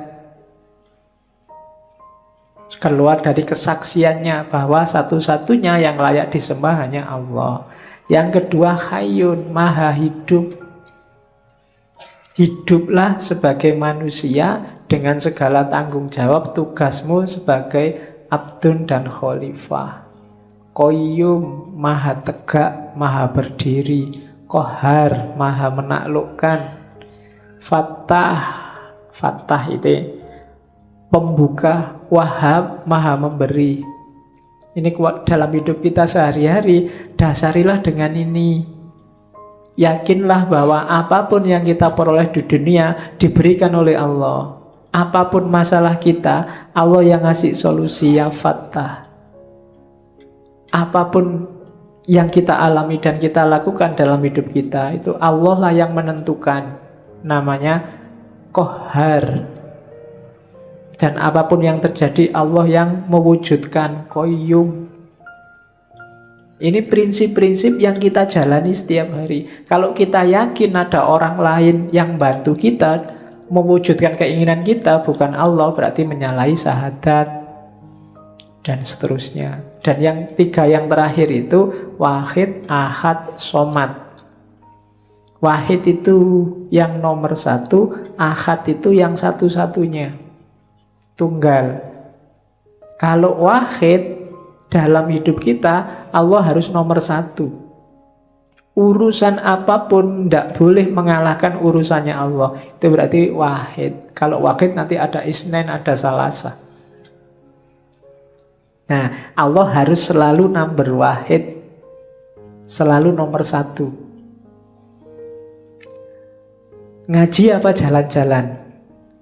[SPEAKER 1] keluar dari kesaksiannya bahwa satu-satunya yang layak disembah hanya Allah. Yang kedua hayyun, maha hidup. Hiduplah sebagai manusia dengan segala tanggung jawab tugasmu sebagai abdun dan khalifah. Qayyum, maha tegak, maha berdiri. Qahar, maha menaklukkan. Fattah, fattah itu pembuka. Wahhab, maha memberi. Ini kuat dalam hidup kita sehari-hari. Dasarilah dengan ini. Yakinlah bahwa apapun yang kita peroleh di dunia diberikan oleh Allah. Apapun masalah kita, Allah yang ngasih solusi. Ya Fattah. Apapun yang kita alami dan kita lakukan dalam hidup kita, itu Allah lah yang menentukan. Namanya Qahar. Dan apapun yang terjadi, Allah yang mewujudkan. Qayyum. Ini prinsip-prinsip yang kita jalani setiap hari. Kalau kita yakin ada orang lain yang bantu kita mewujudkan keinginan kita, bukan Allah, berarti menyalahi syahadat dan seterusnya. Dan yang tiga yang terakhir itu wahid, ahad, somad. Wahid itu yang nomor satu, ahad itu yang satu-satunya, tunggal. Kalau wahid dalam hidup kita, Allah harus nomor satu. Urusan apapun tidak boleh mengalahkan urusannya Allah. Itu berarti wahid. Kalau wahid nanti ada isnen, ada salasa. Nah, Allah harus selalu number wahid, selalu nomor satu. Ngaji apa jalan-jalan?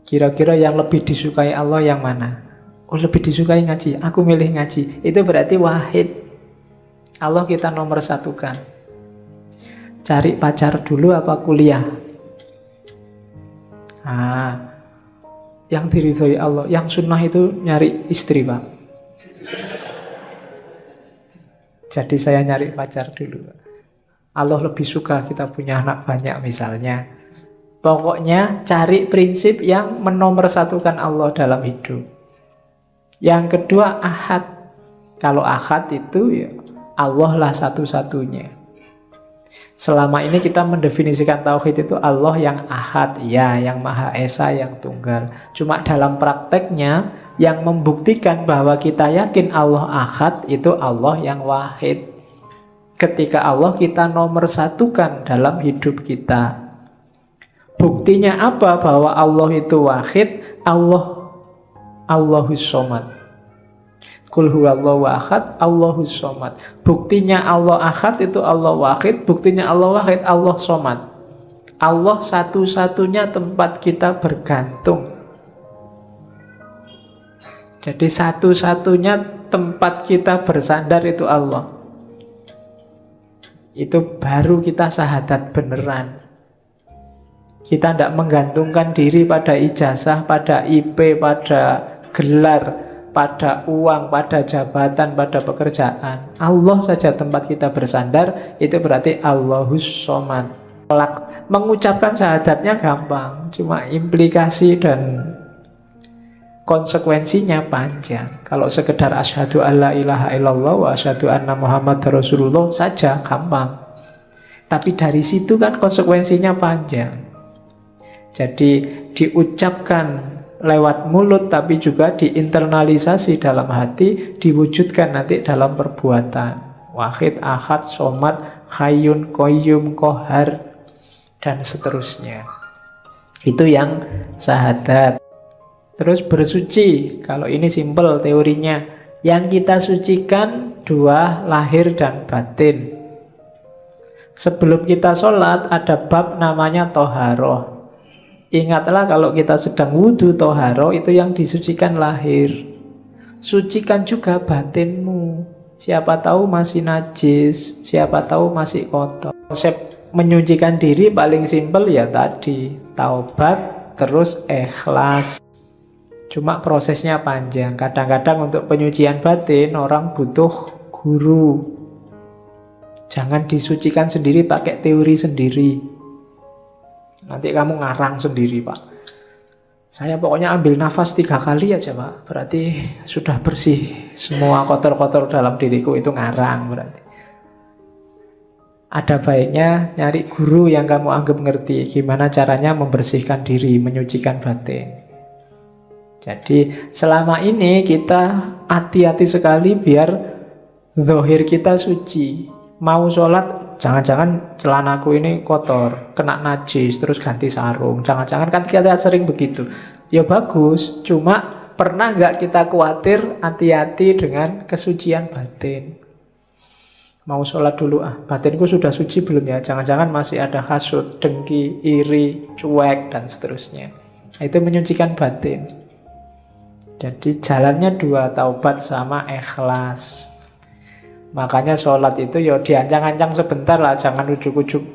[SPEAKER 1] Kira-kira yang lebih disukai Allah yang mana? Oh, lebih disukai ngaji, aku milih ngaji. Itu berarti wahid. Allah kita nomor satukan. Cari pacar dulu apa kuliah? Yang diridhoi Allah. Yang sunnah itu nyari istri, Pak. Jadi saya nyari pacar dulu. Allah lebih suka kita punya anak banyak misalnya. Pokoknya cari prinsip yang menomorsatukan Allah dalam hidup. Yang kedua ahad. Kalau ahad itu ya Allah lah satu-satunya. Selama ini kita mendefinisikan tauhid itu Allah yang ahad, ya, yang maha esa, yang tunggal. Cuma dalam prakteknya yang membuktikan bahwa kita yakin Allah ahad itu Allah yang wahid. Ketika Allah kita nomorsatukan dalam hidup kita. Buktinya apa bahwa Allah itu wahid? Allahus somad. Qul huwallahu ahad, Allahus somad. Buktinya Allah ahad itu Allah wahid. Buktinya Allah wahid, Allah somad. Allah satu-satunya tempat kita bergantung. Jadi satu-satunya tempat kita bersandar itu Allah. Itu baru kita syahadat beneran. Kita tidak menggantungkan diri pada ijazah, pada IP, pada gelar, pada uang, pada jabatan, pada pekerjaan. Allah saja tempat kita bersandar. Itu berarti Allahus somad. Mengucapkan syahadatnya gampang, cuma implikasi dan konsekuensinya panjang. Kalau sekedar asyhadu alla ilaha illallah wa asyhadu anna Muhammad Rasulullah saja gampang. Tapi dari situ kan konsekuensinya panjang. Jadi diucapkan lewat mulut, tapi juga diinternalisasi dalam hati, diwujudkan nanti dalam perbuatan. Wahid, ahad, somad, hayyun, qayyum, qahar, dan seterusnya. Itu yang syahadat. Terus bersuci, kalau ini simpel teorinya. Yang kita sucikan dua, lahir dan batin. Sebelum kita sholat ada bab namanya toharoh. Ingatlah kalau kita sedang wudhu toharoh, itu yang disucikan lahir. Sucikan juga batinmu. Siapa tahu masih najis, siapa tahu masih kotor. Konsep menyucikan diri paling simpel ya tadi, taubat terus ikhlas. Cuma prosesnya panjang. Kadang-kadang untuk penyucian batin orang butuh guru. Jangan disucikan sendiri pakai teori sendiri. Nanti kamu ngarang sendiri, Pak. Saya pokoknya ambil nafas 3 kali aja, Pak. Berarti sudah bersih semua kotor-kotor dalam diriku, itu ngarang berarti. Ada baiknya nyari guru yang kamu anggap ngerti gimana caranya membersihkan diri, menyucikan batin. Jadi selama ini kita hati-hati sekali biar zahir kita suci. Mau sholat, jangan-jangan celanaku ini kotor, kena najis, terus ganti sarung. Jangan-jangan kan kita sering begitu. Ya bagus, cuma pernah nggak kita khawatir, hati-hati dengan kesucian batin. Mau sholat dulu, batinku sudah suci belum ya? Jangan-jangan masih ada hasud, dengki, iri, cuek, dan seterusnya. Itu menyucikan batin. Jadi jalannya dua, taubat sama ikhlas. Makanya sholat itu ya diancang-ancang sebentar lah, jangan ujuk-ujuk.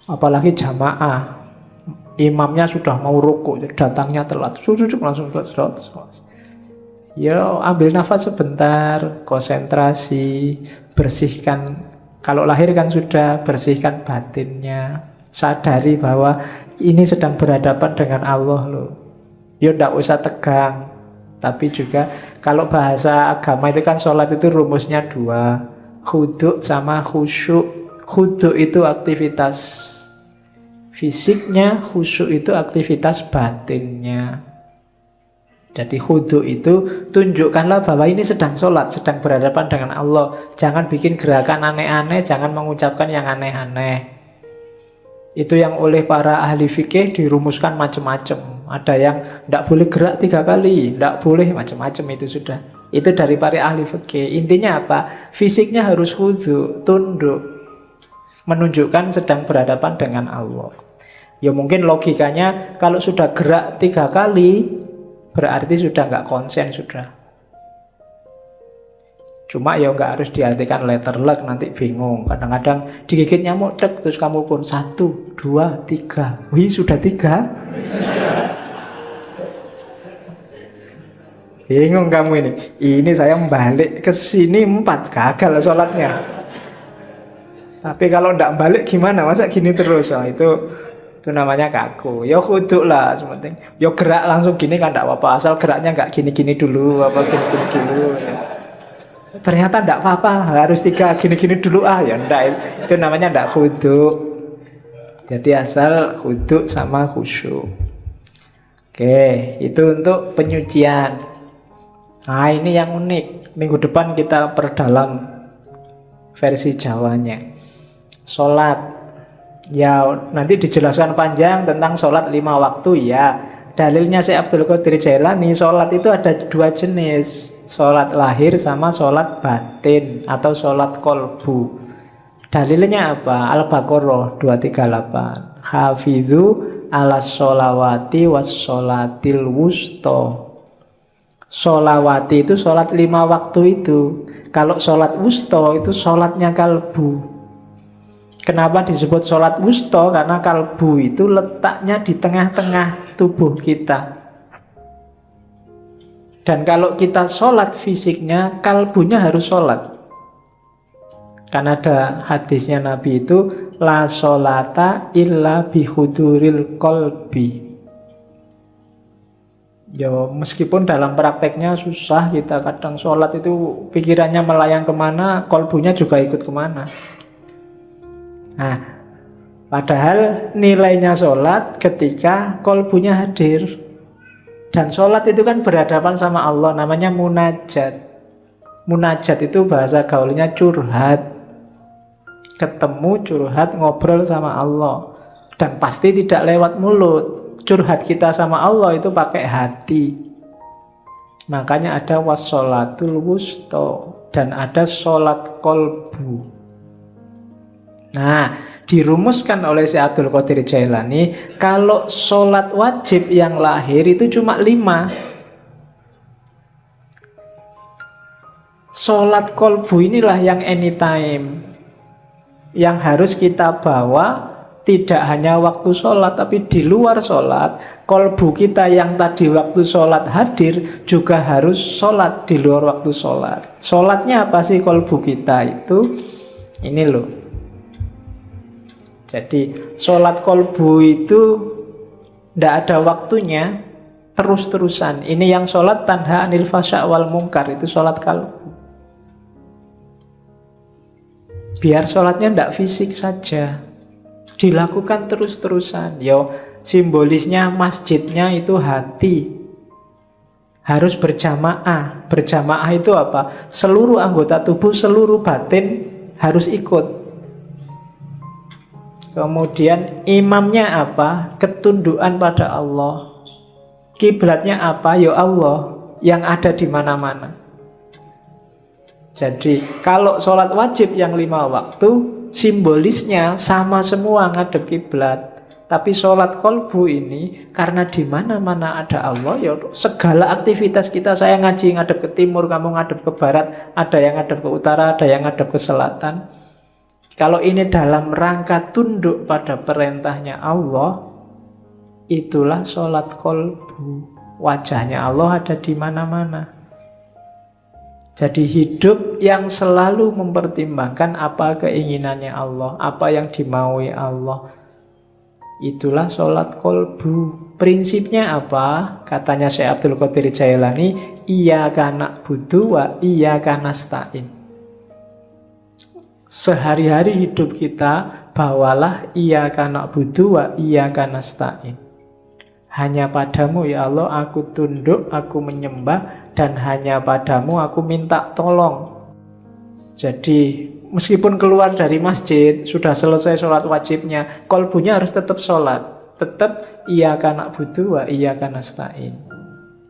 [SPEAKER 1] Apalagi jamaah, imamnya sudah mau rukuk, datangnya telat, ujuk-ujuk langsung sholat. Ya ambil nafas sebentar, konsentrasi, bersihkan. Kalau lahir kan sudah, bersihkan batinnya. Sadari bahwa ini sedang berhadapan dengan Allah loh. Ya tidak usah tegang. Tapi juga kalau bahasa agama itu kan sholat itu rumusnya 2, khudu' sama khusyuk. Khudu' itu aktivitas fisiknya, khusyuk itu aktivitas batinnya. Jadi khudu' itu tunjukkanlah bahwa ini sedang sholat, sedang berhadapan dengan Allah. Jangan bikin gerakan aneh-aneh, jangan mengucapkan yang aneh-aneh. Itu yang oleh para ahli fikih dirumuskan macam-macam. Ada yang tidak boleh gerak 3 kali, tidak boleh macam-macam, itu sudah. Itu dari para ahli fikih. Intinya apa? Fisiknya harus khudu', tunduk, menunjukkan sedang berhadapan dengan Allah. Ya mungkin logikanya kalau sudah gerak 3 kali berarti sudah nggak konsen sudah. Cuma ya nggak harus diartikan letter luck, nanti bingung. Kadang-kadang digigit nyamuk tek, terus kamu pun 1, 2, 3. Wih sudah 3. Bingung kamu ini. Ini saya balik ke sini 4, gagal sholatnya. Tapi kalau nggak balik gimana? Masa gini terus? Oh, itu namanya kaku. Ya khudu lah sementing. Ya gerak langsung gini kan nggak apa-apa. Asal geraknya nggak gini-gini dulu, apa gini-gini dulu. Ya. Ternyata tidak apa-apa, harus 3 gini-gini dulu ya enggak, itu namanya tidak khudu. Jadi asal khudu sama khusyuk. Oke, itu untuk penyucian. Nah ini yang unik. Minggu depan kita perdalam versi Jawanya. Sholat, ya nanti dijelaskan panjang tentang sholat 5 waktu ya. Dalilnya Syekh Abdul Qadir Jailani, sholat itu ada 2 jenis, sholat lahir sama sholat batin atau sholat kolbu. Dalilnya apa? Al-Baqarah 238. Hafidhu ala sholawati was sholatil wusto. Sholawati itu sholat 5 waktu itu. Kalau sholat wusto itu sholatnya kalbu. Kenapa disebut sholat wusto? Karena kalbu itu letaknya di tengah-tengah tubuh kita. Dan kalau kita sholat fisiknya, kalbunya harus sholat. Karena ada hadisnya Nabi itu, la sholata illa bihuduril kolbi. Ya meskipun dalam prakteknya susah, kita kadang sholat itu pikirannya melayang kemana, kolbunya juga ikut kemana. Nah, padahal nilainya sholat ketika kolbunya hadir. Dan sholat itu kan berhadapan sama Allah, namanya munajat. Munajat itu bahasa gaulnya curhat. Ketemu, curhat, ngobrol sama Allah. Dan pasti tidak lewat mulut. Curhat kita sama Allah itu pakai hati. Makanya ada wassolatul wusta dan ada sholat kolbu. Nah, dirumuskan oleh Syekh Abdul Qadir Jailani, kalau sholat wajib yang lahir itu cuma 5. Sholat kolbu inilah yang anytime, yang harus kita bawa. Tidak hanya waktu sholat, tapi di luar sholat. Kolbu kita yang tadi waktu sholat hadir juga harus sholat di luar waktu sholat. Sholatnya apa sih kolbu kita itu? Ini loh. Jadi sholat kolbu itu tidak ada waktunya, terus-terusan. Ini yang sholat tanha anil fasya wal mungkar, itu sholat kalbu. Biar sholatnya tidak fisik saja, dilakukan terus-terusan. Yo, simbolisnya masjidnya itu hati. Harus berjamaah. Berjamaah itu apa? Seluruh anggota tubuh, seluruh batin harus ikut. Kemudian imamnya apa? Ketundukan pada Allah. Kiblatnya apa? Yo Allah yang ada di mana-mana. Jadi kalau sholat wajib yang 5 waktu, simbolisnya sama semua ngadep kiblat. Tapi sholat kolbu ini karena di mana-mana ada Allah, ya segala aktivitas kita, saya ngaji ngadep ke timur, kamu ngadep ke barat, ada yang ngadep ke utara, ada yang ngadep ke selatan. Kalau ini dalam rangka tunduk pada perintahnya Allah, itulah sholat kolbu. Wajahnya Allah ada di mana-mana. Jadi hidup yang selalu mempertimbangkan apa keinginannya Allah, apa yang dimaui Allah. Itulah sholat kolbu. Prinsipnya apa? Katanya Syekh Abdul Qadir Jailani, iyyaka na'budu wa iyyaka nasta'in. Sehari-hari hidup kita bawalah iyyaka na'budu wa iyyaka nasta'in. Hanya padamu ya Allah aku tunduk, aku menyembah, dan hanya padamu aku minta tolong. Jadi meskipun keluar dari masjid, sudah selesai sholat wajibnya, kolbunya harus tetap sholat. Tetap iyyaka na'budu wa iyyaka nasta'in.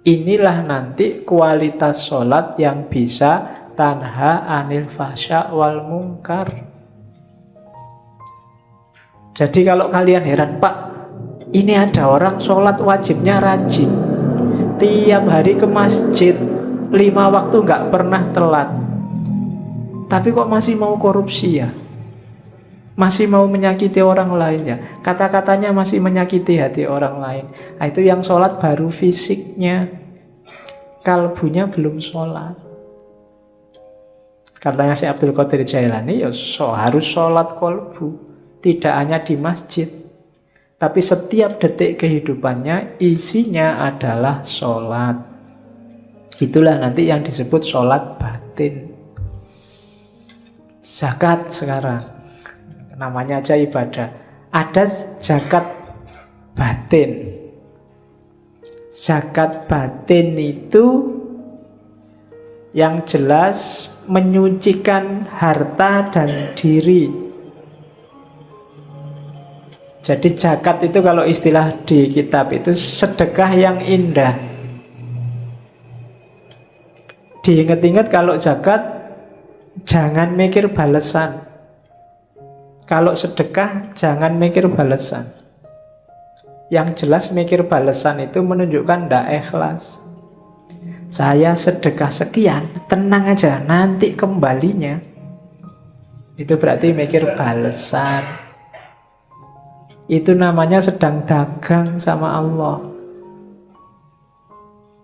[SPEAKER 1] Inilah nanti kualitas sholat yang bisa tanha anil fahsya wal mungkar. Jadi kalau kalian heran, Pak, ini ada orang sholat wajibnya rajin, tiap hari ke masjid, 5 waktu nggak pernah telat, tapi kok masih mau korupsi ya? Masih mau menyakiti orang lain ya? Kata-katanya masih menyakiti hati orang lain. Nah, itu yang sholat baru fisiknya, kalbunya belum sholat. Katanya si Abdul Qadir Jailani, ya harus sholat kolbu, tidak hanya di masjid, tapi setiap detik kehidupannya isinya adalah sholat. Itulah nanti yang disebut sholat batin. Zakat sekarang, namanya aja ibadah. Ada zakat batin. Zakat batin itu yang jelas menyucikan harta dan diri. Jadi zakat itu kalau istilah di kitab itu sedekah yang indah. Diingat-ingat kalau zakat jangan mikir balasan. Kalau sedekah jangan mikir balasan. Yang jelas mikir balasan itu menunjukkan tidak ikhlas. Saya sedekah sekian, tenang aja, nanti kembalinya. Itu berarti mikir balasan. Itu namanya sedang dagang sama Allah.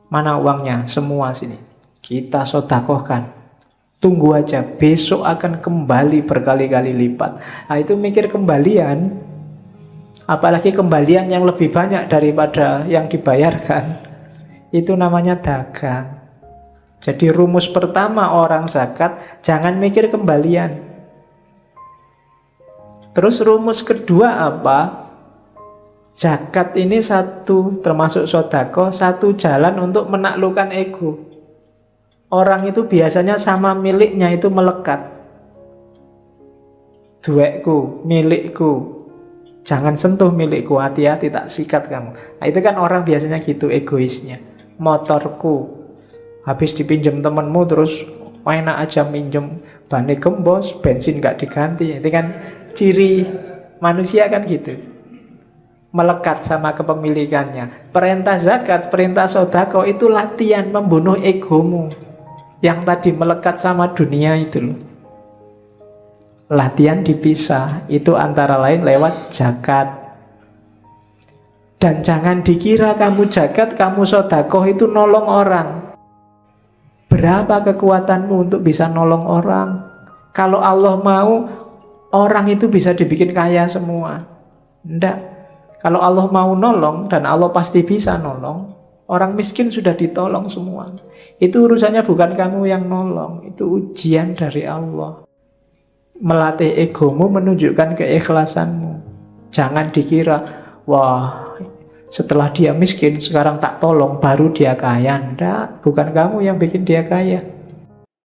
[SPEAKER 1] Mana uangnya? Semua sini. Kita sedekahkan. Tunggu aja, besok akan kembali berkali-kali lipat. Nah, itu mikir kembalian. Apalagi kembalian yang lebih banyak daripada yang dibayarkan. Itu namanya dagang. Jadi rumus pertama orang zakat, jangan mikir kembalian. Terus rumus kedua apa? Zakat ini satu, termasuk sodako, satu jalan untuk menaklukkan ego. Orang itu biasanya sama miliknya itu melekat. Duekku, milikku, jangan sentuh milikku, hati-hati tak sikat kamu. Nah, itu kan orang biasanya gitu egoisnya. Motorku, habis dipinjam temenmu terus enak aja minjem, bannya gembos, bensin gak diganti. Itu kan ciri manusia kan gitu, melekat sama kepemilikannya. Perintah zakat, perintah sodako itu latihan membunuh egomu yang tadi melekat sama dunia itu loh. Latihan dipisah, itu antara lain lewat zakat. Dan jangan dikira kamu zakat, kamu sodako itu nolong orang. Berapa kekuatanmu untuk bisa nolong orang? Kalau Allah mau, orang itu bisa dibikin kaya semua. Enggak. Kalau Allah mau nolong, dan Allah pasti bisa nolong, orang miskin sudah ditolong semua. Itu urusannya bukan kamu yang nolong, itu ujian dari Allah. Melatih egomu, menunjukkan keikhlasanmu. Jangan dikira, wah setelah dia miskin, sekarang tak tolong, baru dia kaya. Enggak, bukan kamu yang bikin dia kaya.